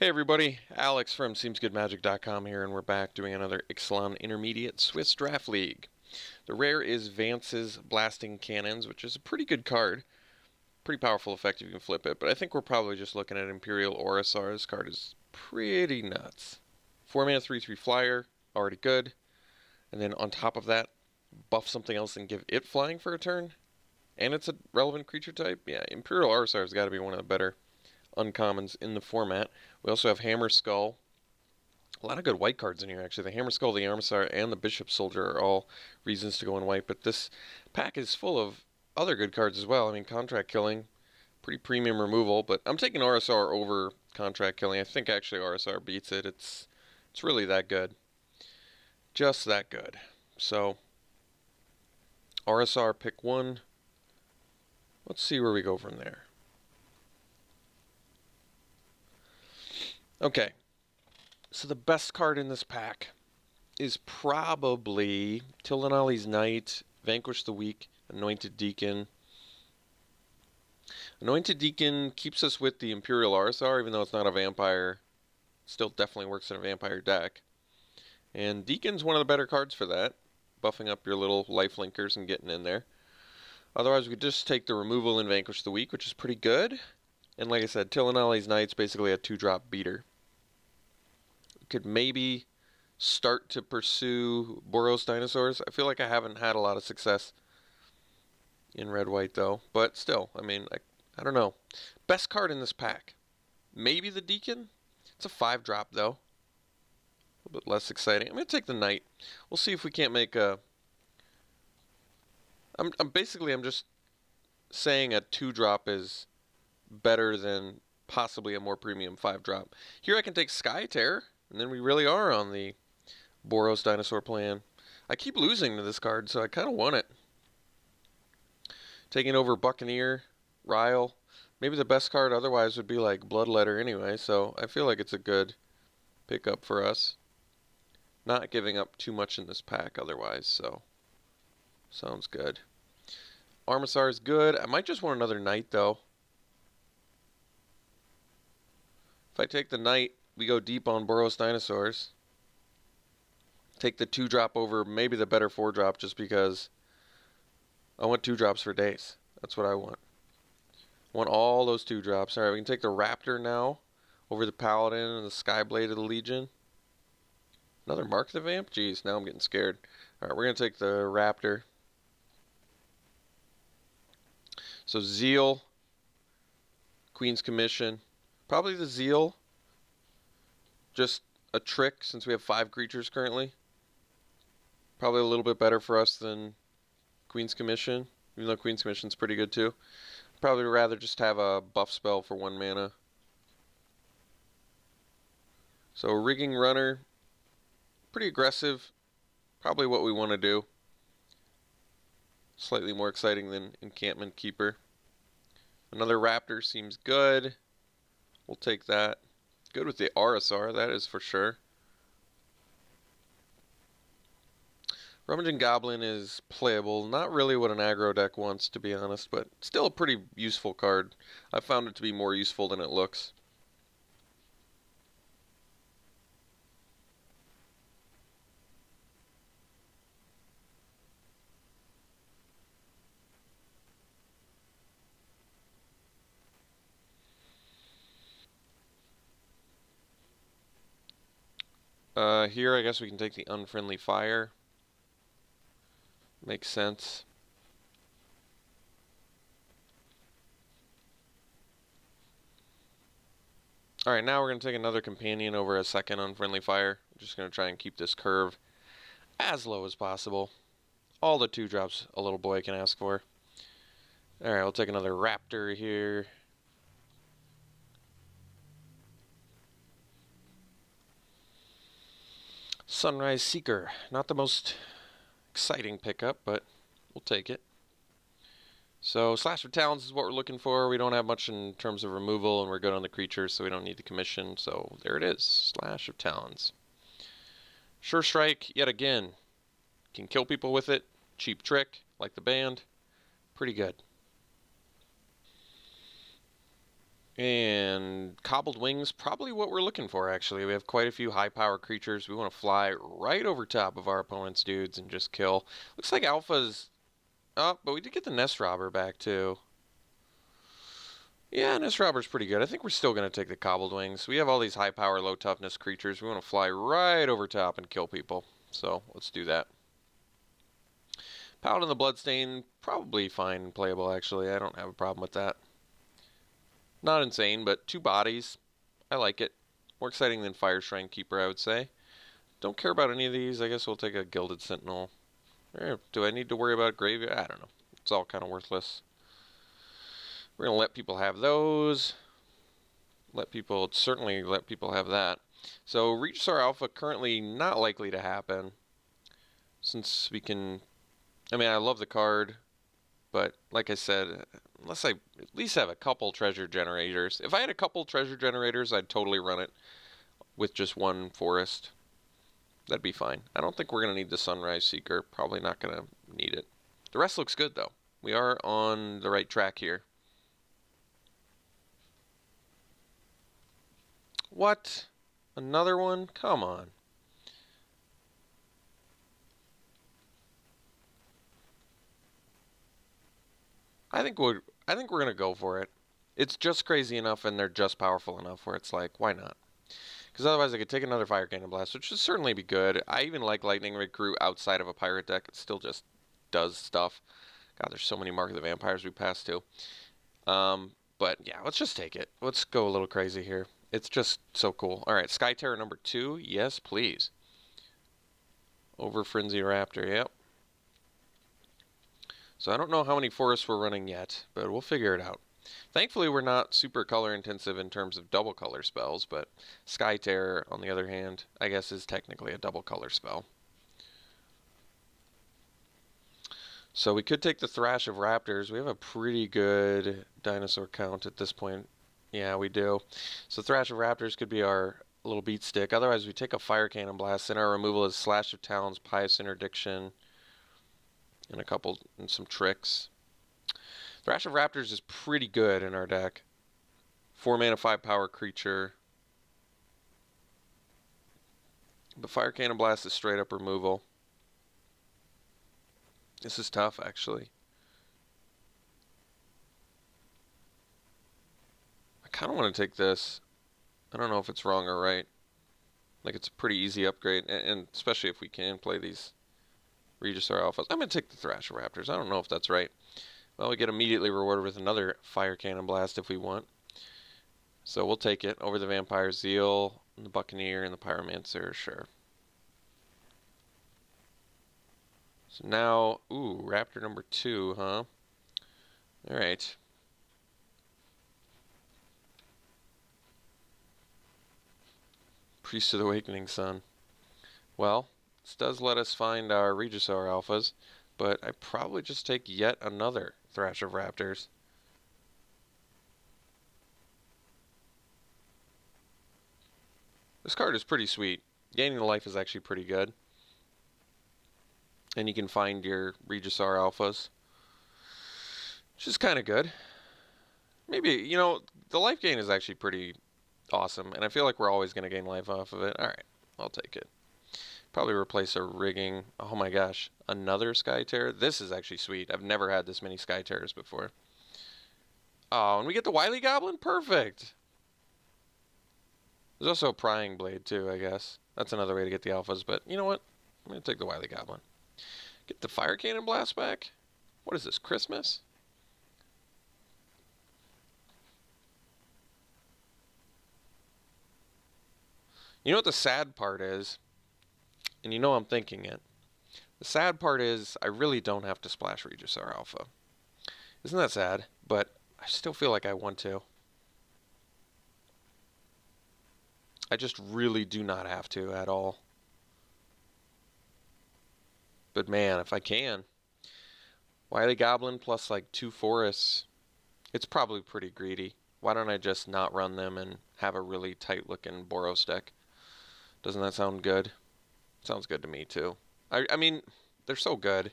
Hey everybody, Alex from SeemsGoodMagic.com here, and we're back doing another Ixalan Intermediate Swiss Draft League. The rare is Vance's Blasting Cannons, which is a pretty good card. Pretty powerful effect if you can flip it, but I think we're probably just looking at Imperial Orasar. This card is pretty nuts. 4 mana 3/3 flyer, already good. And then on top of that, buff something else and give it flying for a turn. And it's a relevant creature type. Yeah, Imperial Orasar has got to be one of the better uncommons in the format. We also have Hammer Skull. A lot of good white cards in here, actually. The Hammer Skull, the Armisar, and the Bishop Soldier are all reasons to go in white. But this pack is full of other good cards as well. I mean, Contract Killing, pretty premium removal. But I'm taking Orasar over Contract Killing. I think actually Orasar beats it. It's really that good. Just that good. So, Orasar, pick one. Let's see where we go from there. Okay, so the best card in this pack is probably Tildanali's Knight, Vanquish the Weak, Anointed Deacon. Anointed Deacon keeps us with the Imperial Orasar, even though it's not a vampire. Still definitely works in a vampire deck. And Deacon's one of the better cards for that, buffing up your little life linkers and getting in there. Otherwise, we could just take the removal and Vanquish the Weak, which is pretty good. And like I said, Tildanali's Knight's basically a 2-drop beater. Could maybe start to pursue Boros Dinosaurs. I feel like I haven't had a lot of success in red-white though, but still, I mean, I don't know. Best card in this pack, maybe the Deacon. It's a 5-drop though, a little bit less exciting. I'm gonna take the Knight. We'll see if we can't make a. I'm just saying a 2-drop is better than possibly a more premium 5-drop. Here I can take Sky Terror. And then we really are on the Boros Dinosaur plan. I keep losing to this card, so I kind of want it. Taking over Buccaneer, Ryle. Maybe the best card otherwise would be like Bloodletter anyway, so I feel like it's a good pickup for us. Not giving up too much in this pack otherwise, so sounds good. Armisar is good. I might just want another Knight, though. If I take the Knight, we go deep on Boros Dinosaurs. Take the 2-drop over maybe the better 4-drop just because I want 2-drops for days. That's what I want. I want all those 2-drops. Alright, we can take the Raptor now over the Paladin and the Skyblade of the Legion. Another Mark the Vamp? Jeez, now I'm getting scared. Alright, we're going to take the Raptor. So Zeal, Queen's Commission. Probably the Zeal. Just a trick since we have 5 creatures currently. Probably a little bit better for us than Queen's Commission, even though Queen's Commission's pretty good too. Probably rather just have a buff spell for 1 mana. So Rigging Runner, pretty aggressive. Probably what we want to do. Slightly more exciting than Encampment Keeper. Another Raptor seems good. We'll take that. Good with the Orasar, that is for sure. Rummaging Goblin is playable. Not really what an aggro deck wants, to be honest, but still a pretty useful card. I found it to be more useful than it looks. Here I guess we can take the Unfriendly Fire. Makes sense. Alright, now we're going to take another Companion over a second Unfriendly Fire. I'm just going to try and keep this curve as low as possible. All the 2-drops a little boy can ask for. Alright, we'll take another Raptor here. Sunrise Seeker. Not the most exciting pickup, but we'll take it. So Slash of Talons is what we're looking for. We don't have much in terms of removal, and we're good on the creatures, so we don't need the commission. So there it is. Slash of Talons. Sure Strike, yet again. Can kill people with it. Cheap trick, like the band. Pretty good. And Cobbled Wings, probably what we're looking for, actually. We have quite a few high power creatures. We want to fly right over top of our opponent's dudes and just kill. Looks like Alpha's up, but we did get the Nest Robber back, too. Yeah, Nest Robber's pretty good. I think we're still going to take the Cobbled Wings. We have all these high power, low toughness creatures. We want to fly right over top and kill people. So, let's do that. Paladin the Bloodstain, probably fine and playable, actually. I don't have a problem with that. Not insane, but 2 bodies. I like it. More exciting than Fire Shrine Keeper, I would say. Don't care about any of these. I guess we'll take a Gilded Sentinel. Do I need to worry about Graveyard? I don't know. It's all kind of worthless. We're going to let people have those. Certainly let people have that. So, Regisaur Alpha currently not likely to happen. Since we can... I mean, I love the card. But, like I said, unless I at least have a couple treasure generators. If I had a couple treasure generators, I'd totally run it with just 1 forest. That'd be fine. I don't think we're going to need the Sunrise Seeker. Probably not going to need it. The rest looks good, though. We are on the right track here. What? Another one? Come on. I think we're gonna go for it. It's just crazy enough, and they're just powerful enough where it's like, why not? Because otherwise, I could take another Fire Cannon Blast, which would certainly be good. I even like Lightning Recruit outside of a pirate deck. It still just does stuff. God, there's so many Mark of the Vampires we passed to. But yeah, let's just take it. Let's go a little crazy here. It's just so cool. All right, Sky Terror number 2. Yes, please. Over Frenzy Raptor. Yep. So I don't know how many forests we're running yet, but we'll figure it out. Thankfully, we're not super color intensive in terms of double color spells, but Sky Terror, on the other hand, I guess is technically a double color spell. So we could take the Thrash of Raptors. We have a pretty good dinosaur count at this point. Yeah, we do. So Thrash of Raptors could be our little beat stick. Otherwise, we take a Fire Cannon Blast. Then our removal is Slash of Talons, Pious Interdiction, and some tricks. Thrash of Raptors is pretty good in our deck. 4 mana, 5 power creature. But Fire Cannon Blast is straight up removal. This is tough, actually. I kind of want to take this. I don't know if it's wrong or right. Like, it's a pretty easy upgrade, and especially if we can play these Regisaur Alphas. I'm going to take the Thrash of Raptors. I don't know if that's right. Well, we get immediately rewarded with another Fire Cannon Blast if we want. So we'll take it over the Vampire Zeal, and the Buccaneer, and the Pyromancer, sure. So now, ooh, Raptor number 2, huh? Alright. Priest of the Awakening Sun. Well, this does let us find our Regisaur Alphas, but I probably just take yet another Thrash of Raptors. This card is pretty sweet. Gaining the life is actually pretty good. And you can find your Regisaur Alphas, which is kind of good. Maybe, you know, the life gain is actually pretty awesome, and I feel like we're always going to gain life off of it. Alright, I'll take it. Probably replace a rigging. Oh my gosh, another Sky Terror? This is actually sweet. I've never had this many Sky Terrors before. Oh, and we get the Wily Goblin? Perfect! There's also a Prying Blade too, I guess. That's another way to get the alphas, but you know what? I'm going to take the Wily Goblin. Get the Fire Cannon Blast back? What is this, Christmas? You know what the sad part is? And you know I'm thinking it. The sad part is I really don't have to splash Regisaur Alpha. Isn't that sad? But I still feel like I want to. I just really do not have to at all. But man, if I can. Wily Goblin plus like 2 forests. It's probably pretty greedy. Why don't I just not run them and have a really tight looking Boros deck? Doesn't that sound good? Sounds good to me too. I mean, they're so good.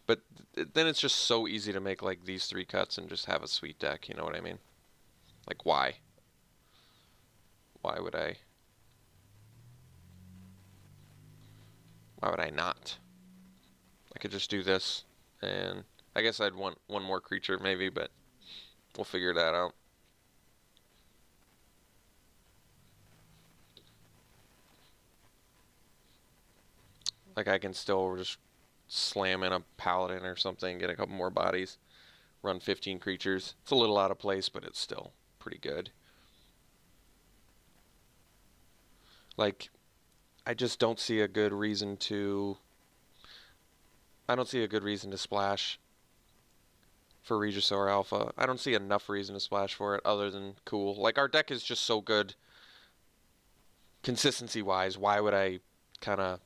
But then it's just so easy to make like these 3 cuts and just have a sweet deck, you know what I mean? Like, why? Why would I? Why would I not? I could just do this, and I guess I'd want one more creature maybe, but we'll figure that out. Like, I can still just slam in a paladin or something, get a couple more bodies, run 15 creatures. It's a little out of place, but it's still pretty good. Like, I just don't see a good reason to... I don't see a good reason to splash for Regisaur Alpha. I don't see enough reason to splash for it other than cool. Like, our deck is just so good consistency-wise. Why would I kind of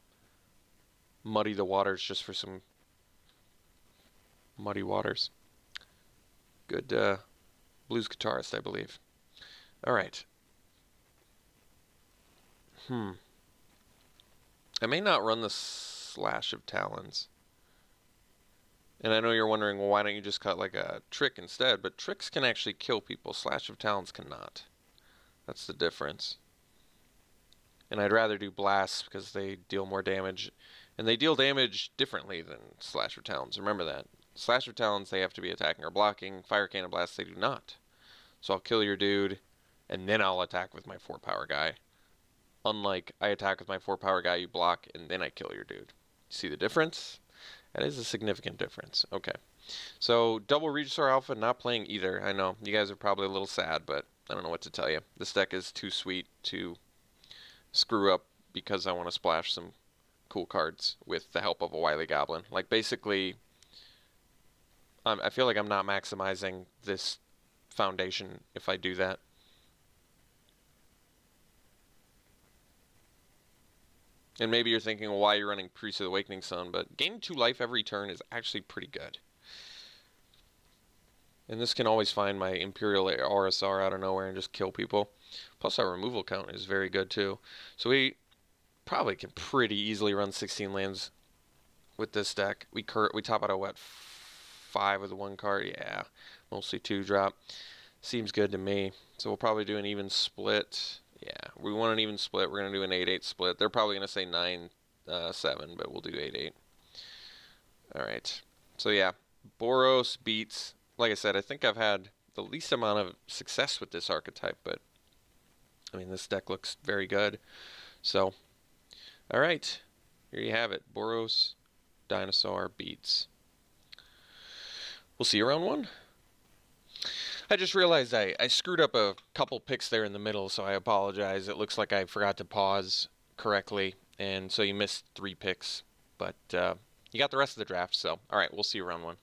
muddy the waters just for some muddy waters? Good blues guitarist, I believe. All right. I may not run the Slash of Talons. And I know you're wondering, well, why don't you just cut like a Trick instead? But Tricks can actually kill people. Slash of Talons cannot. That's the difference. And I'd rather do Blasts because they deal more damage. And they deal damage differently than Slash of Talons. Remember that. Slash of Talons, they have to be attacking or blocking. Fire Cannon Blast, they do not. So I'll kill your dude, and then I'll attack with my 4-power guy. Unlike, I attack with my 4-power guy, you block, and then I kill your dude. See the difference? That is a significant difference. Okay. So, double Regisaur Alpha, not playing either. I know, you guys are probably a little sad, but I don't know what to tell you. This deck is too sweet to screw up because I want to splash some cool cards with the help of a Wily Goblin. Like, basically, I feel like I'm not maximizing this foundation if I do that. And maybe you're thinking, well, why you're running Priest of the Awakening Sun, but gaining 2 life every turn is actually pretty good. And this can always find my Imperial RSR out of nowhere and just kill people. Plus our removal count is very good too. So we probably can pretty easily run 16 lands with this deck. We top out at what, 5 with the 1 card? Yeah, mostly 2 drop. Seems good to me. So we'll probably do an even split. Yeah, we want an even split. We're going to do an 8-8 split. They're probably going to say 9-7, but we'll do 8-8. Alright. So yeah, Boros beats. Like I said, I think I've had the least amount of success with this archetype, but I mean, this deck looks very good. So, alright. Here you have it. Boros Dinosaur beats. We'll see you around 1. I just realized I screwed up a couple picks there in the middle, so I apologize. It looks like I forgot to pause correctly, and so you missed 3 picks. But you got the rest of the draft, so alright, we'll see you around 1.